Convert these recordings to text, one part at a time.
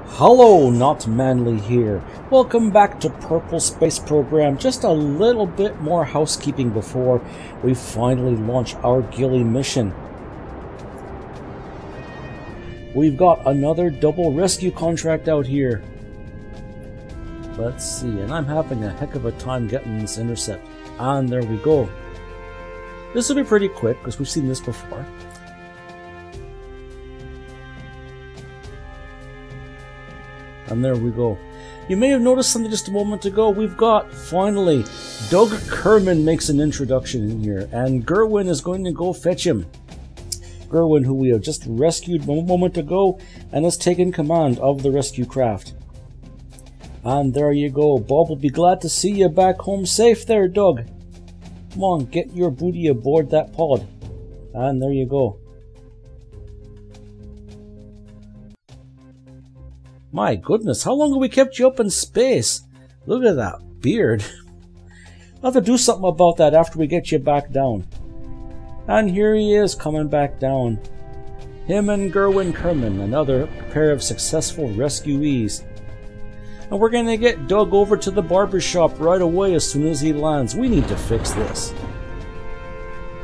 Hello, Not Manly here. Welcome back to Kerbal Space Program. Just a little bit more housekeeping before we finally launch our Gilly mission. We've got another double rescue contract out here. Let's see, and I'm having a heck of a time getting this intercept. And there we go. This will be pretty quick because we've seen this before. And there we go. You may have noticed something just a moment ago. We've got, finally, Doug Kerman makes an introduction in here. And Gerwin is going to go fetch him. Gerwin, who we have just rescued a moment ago, and has taken command of the rescue craft. And there you go. Bob will be glad to see you back home safe there, Doug. Come on, get your booty aboard that pod. And there you go. My goodness, how long have we kept you up in space? Look at that beard. I'll have to do something about that after we get you back down. And here he is coming back down. Him and Gerwin Kerman, another pair of successful rescuees. And we're going to get Doug over to the barber shop right away as soon as he lands. We need to fix this.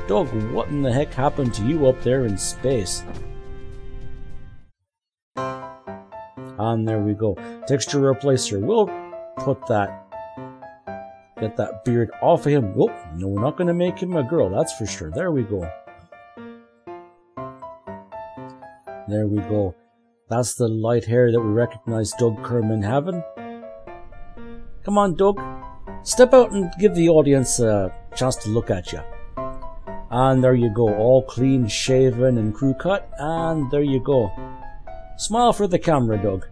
Doug, what in the heck happened to you up there in space? And there we go. Texture replacer. We'll put that. Get that beard off of him. Whoop. No, we're not going to make him a girl. That's for sure. There we go. There we go. That's the light hair that we recognize Doug Kerman having. Come on, Doug. Step out and give the audience a chance to look at you. And there you go. All clean shaven and crew cut. And there you go. Smile for the camera, Doug.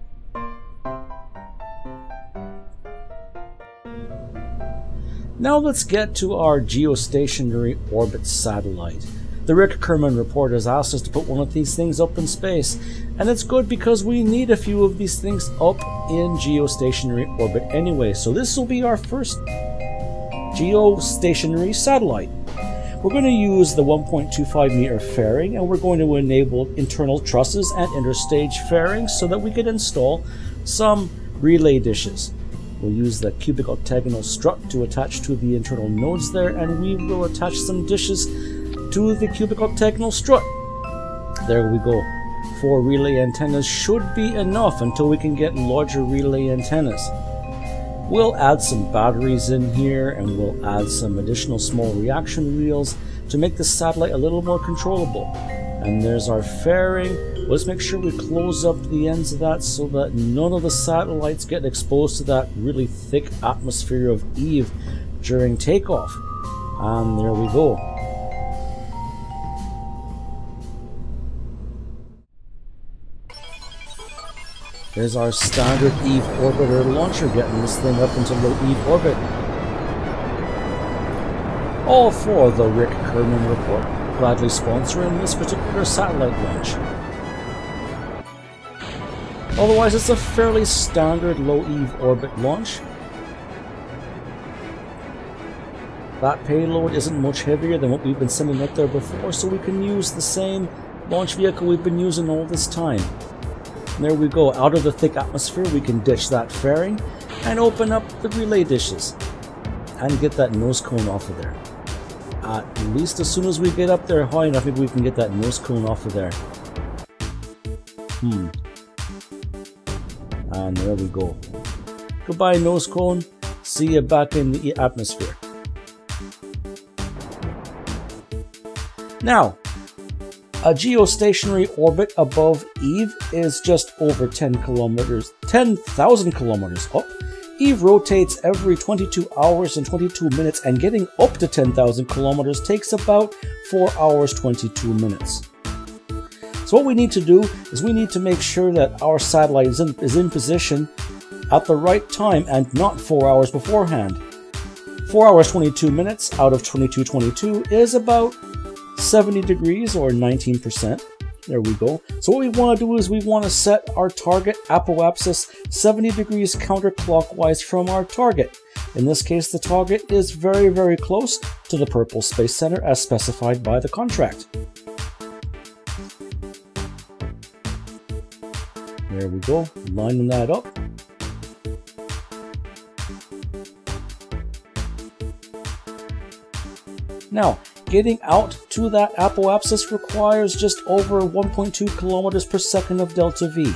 Now let's get to our geostationary orbit satellite. The Rick Kerman report has asked us to put one of these things up in space, and it's good because we need a few of these things up in geostationary orbit anyway. So this will be our first geostationary satellite. We're going to use the 1.25 meter fairing, and we're going to enable internal trusses and interstage fairings so that we can install some relay dishes. We'll use the cubic octagonal strut to attach to the internal nodes there, and we will attach some dishes to the cubic octagonal strut. There we go. 4 relay antennas should be enough until we can get larger relay antennas. We'll add some batteries in here, and we'll add some additional small reaction wheels to make the satellite a little more controllable. And there's our fairing. Let's make sure we close up the ends of that so that none of the satellites get exposed to that really thick atmosphere of Eve during takeoff. And there we go. There's our standard Eve orbiter launcher, getting this thing up into low Eve orbit. All for the Rick Kerman report, gladly sponsoring this particular satellite launch. Otherwise, it's a fairly standard low Eve orbit launch. That payload isn't much heavier than what we've been sending up there before, so we can use the same launch vehicle we've been using all this time. There we go. Out of the thick atmosphere, we can ditch that fairing and open up the relay dishes and get that nose cone off of there. At least as soon as we get up there high enough, maybe we can get that nose cone off of there. And there we go. Goodbye, nose cone. See you back in the atmosphere. Now, a geostationary orbit above Eve is just over 10,000 kilometers up. Eve rotates every 22 hours and 22 minutes, and getting up to 10,000 kilometers takes about 4 hours 22 minutes. So what we need to do is we need to make sure that our satellite is in position at the right time and not 4 hours beforehand. 4 hours 22 minutes out of 2222 is about 70 degrees or 19%. There we go. So what we want to do is we want to set our target apoapsis 70 degrees counterclockwise from our target. In this case, the target is very, very close to the Kerbal Space Center as specified by the contract. There we go, lining that up. Now, getting out to that apoapsis requires just over 1.2 kilometers per second of delta V.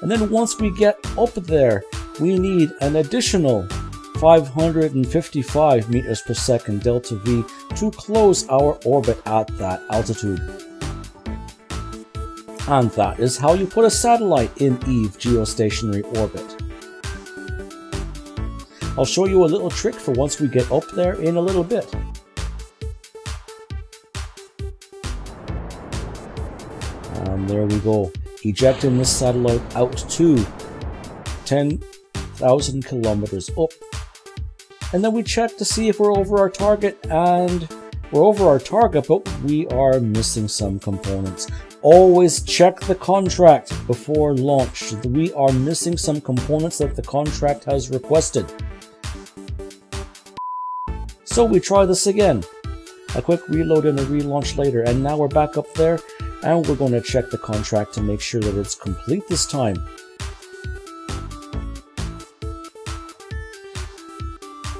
And then once we get up there, we need an additional 555 meters per second delta V to close our orbit at that altitude. And that is how you put a satellite in Eve geostationary orbit. I'll show you a little trick for once we get up there in a little bit. And there we go, ejecting this satellite out to 10,000 kilometers up. And then we check to see if we're over our target, and we're over our target, but we are missing some components. Always check the contract before launch. We are missing some components that the contract has requested. So we try this again. A quick reload and a relaunch later, and now we're back up there, and we're going to check the contract to make sure that it's complete this time.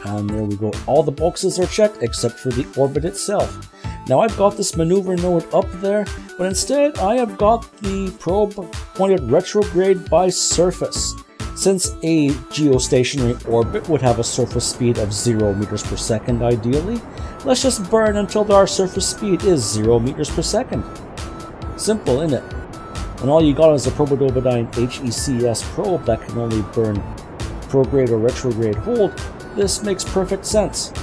And there we go. All the boxes are checked except for the orbit itself. Now I've got this maneuver node up there, but instead I have got the probe pointed retrograde by surface. Since a geostationary orbit would have a surface speed of 0 meters per second ideally, let's just burn until our surface speed is 0 meters per second. Simple, isn't it? And all you got is a probodobodyne HECS probe that can only burn prograde or retrograde hold. This makes perfect sense.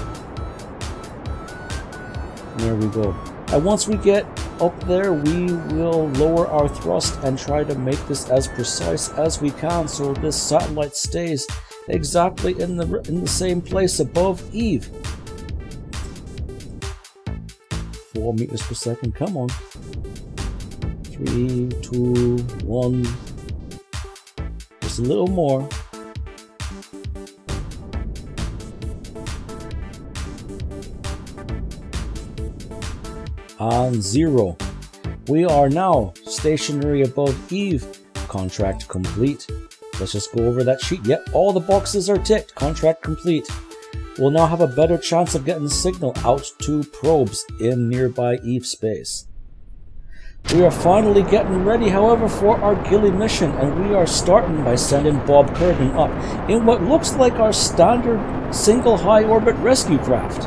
There we go. And once we get up there, we will lower our thrust and try to make this as precise as we can so this satellite stays exactly in the same place above Eve. 4 meters per second, come on. 3, 2, 1. Just a little more. And 0. We are now stationary above Eve. Contract complete. Let's just go over that sheet. Yep, all the boxes are ticked. Contract complete. We'll now have a better chance of getting the signal out to probes in nearby Eve space. We are finally getting ready, however, for our Gilly mission, and we are starting by sending Bob Kerrigan up in what looks like our standard single high orbit rescue craft.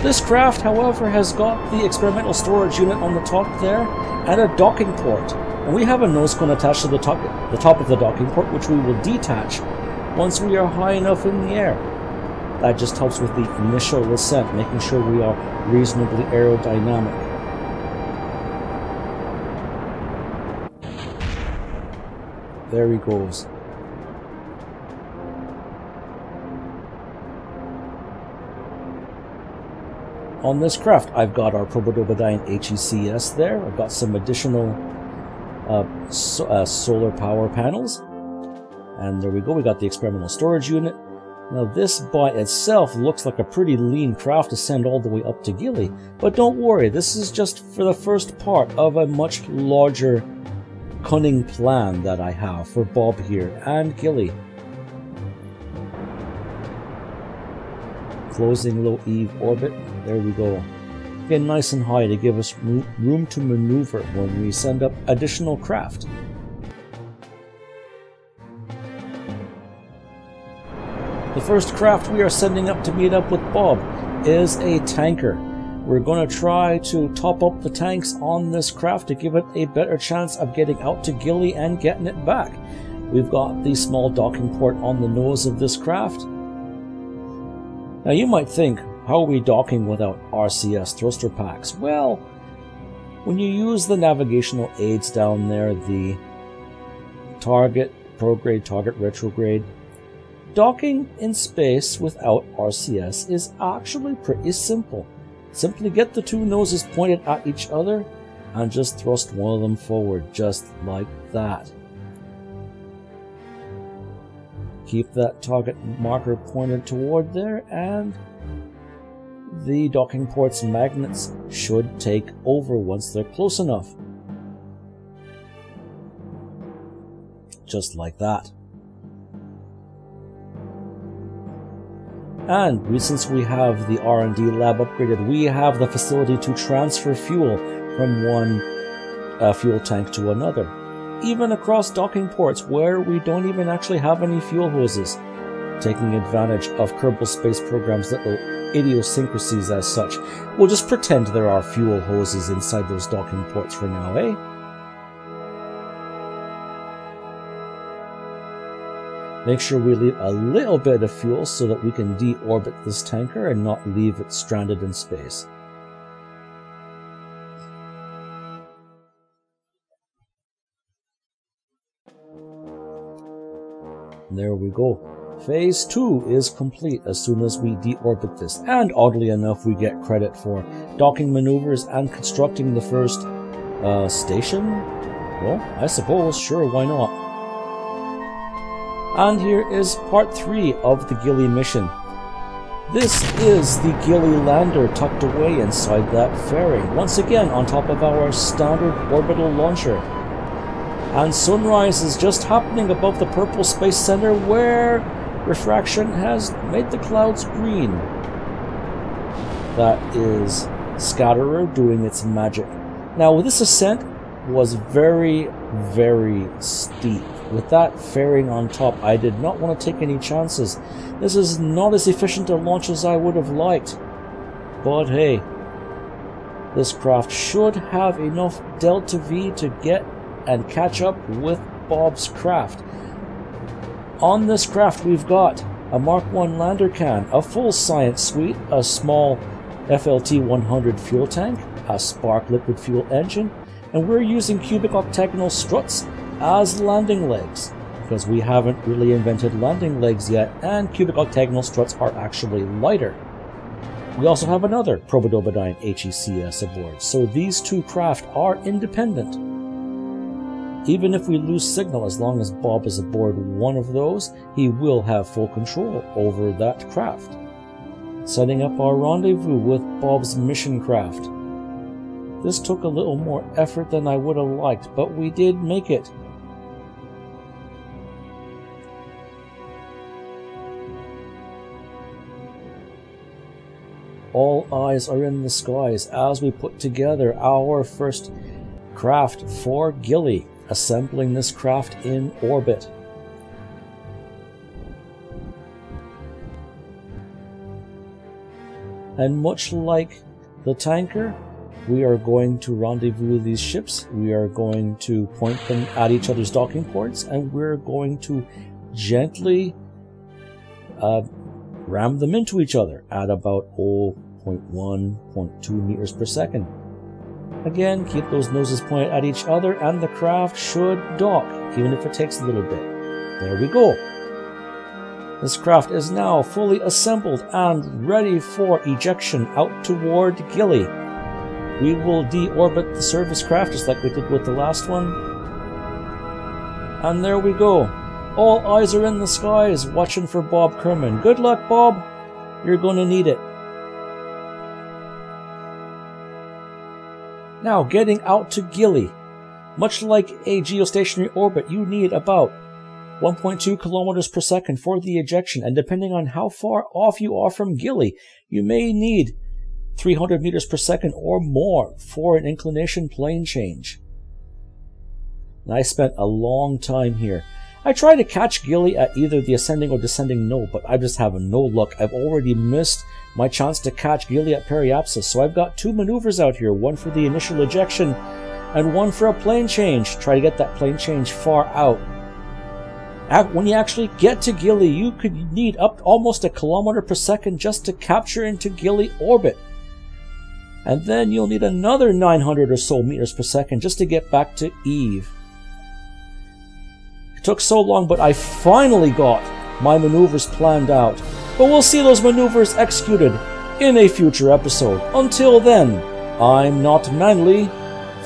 This craft, however, has got the experimental storage unit on the top there and a docking port. And we have a nose cone attached to the top of the docking port, which we will detach once we are high enough in the air. That just helps with the initial ascent, making sure we are reasonably aerodynamic. There he goes. On this craft, I've got our probodobodyne HECS there. I've got some additional solar power panels. And there we go, we got the experimental storage unit. Now this by itself looks like a pretty lean craft to send all the way up to Gilly. But don't worry, this is just for the first part of a much larger cunning plan that I have for Bob here and Gilly. Closing low Eve orbit. There we go. Again, nice and high to give us room to maneuver when we send up additional craft. The first craft we are sending up to meet up with Bob is a tanker. We're going to try to top up the tanks on this craft to give it a better chance of getting out to Gilly and getting it back. We've got the small docking port on the nose of this craft. Now you might think, how are we docking without RCS thruster packs? Well, when you use the navigational aids down there, the target, prograde, target, retrograde, docking in space without RCS is actually pretty simple. Simply get the two noses pointed at each other and just thrust one of them forward, just like that. Keep that target marker pointed toward there, and the docking port's magnets should take over once they're close enough. Just like that. And since we have the R&D lab upgraded, we have the facility to transfer fuel from one fuel tank to another. Even across docking ports where we don't even actually have any fuel hoses. Taking advantage of Kerbal Space Program's little idiosyncrasies as such. We'll just pretend there are fuel hoses inside those docking ports for now, eh? Make sure we leave a little bit of fuel so that we can deorbit this tanker and not leave it stranded in space. There we go. Phase 2 is complete as soon as we deorbit this, and oddly enough we get credit for docking maneuvers and constructing the first station? Well, I suppose, sure, why not? And here is part 3 of the Gilly mission. This is the Gilly lander tucked away inside that fairing, once again on top of our standard orbital launcher. And sunrise is just happening above the purple space center where refraction has made the clouds green. That is Scatterer doing its magic. Now this ascent was very, very steep. With that fairing on top, I did not want to take any chances. This is not as efficient a launch as I would have liked. But hey, this craft should have enough Delta V to get and catch up with Bob's craft. On this craft we've got a Mark I lander can, a full science suite, a small FLT 100 fuel tank, a spark liquid fuel engine, and we're using cubic octagonal struts as landing legs, because we haven't really invented landing legs yet, and cubic octagonal struts are actually lighter. We also have another Probodobadine HECS aboard, so these two craft are independent. Even if we lose signal, as long as Bob is aboard one of those, he will have full control over that craft. Setting up our rendezvous with Bob's mission craft. This took a little more effort than I would have liked, but we did make it. All eyes are in the skies as we put together our first craft for Gilly, assembling this craft in orbit. And much like the tanker, we are going to rendezvous these ships, we are going to point them at each other's docking ports, and we're going to gently ram them into each other at about 0.1, 0.2 meters per second. Again, keep those noses pointed at each other and the craft should dock, even if it takes a little bit. There we go. This craft is now fully assembled and ready for ejection out toward Gilly. We will deorbit the service craft just like we did with the last one. And there we go. All eyes are in the skies watching for Bob Kerman. Good luck, Bob. You're going to need it. Now, getting out to Gilly. Much like a geostationary orbit, you need about 1.2 kilometers per second for the ejection, and depending on how far off you are from Gilly, you may need 300 meters per second or more for an inclination plane change. And I spent a long time here. I tried to catch Gilly at either the ascending or descending node, but I'm just having no luck. I've already missed my chance to catch Gilly at periapsis, so I've got two maneuvers out here, one for the initial ejection and one for a plane change. Try to get that plane change far out. When you actually get to Gilly, you could need up almost a kilometer per second just to capture into Gilly orbit. And then you'll need another 900 or so meters per second just to get back to Eve. It took so long, but I finally got my maneuvers planned out. But we'll see those maneuvers executed in a future episode. Until then, I'm not manly.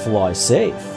Fly safe.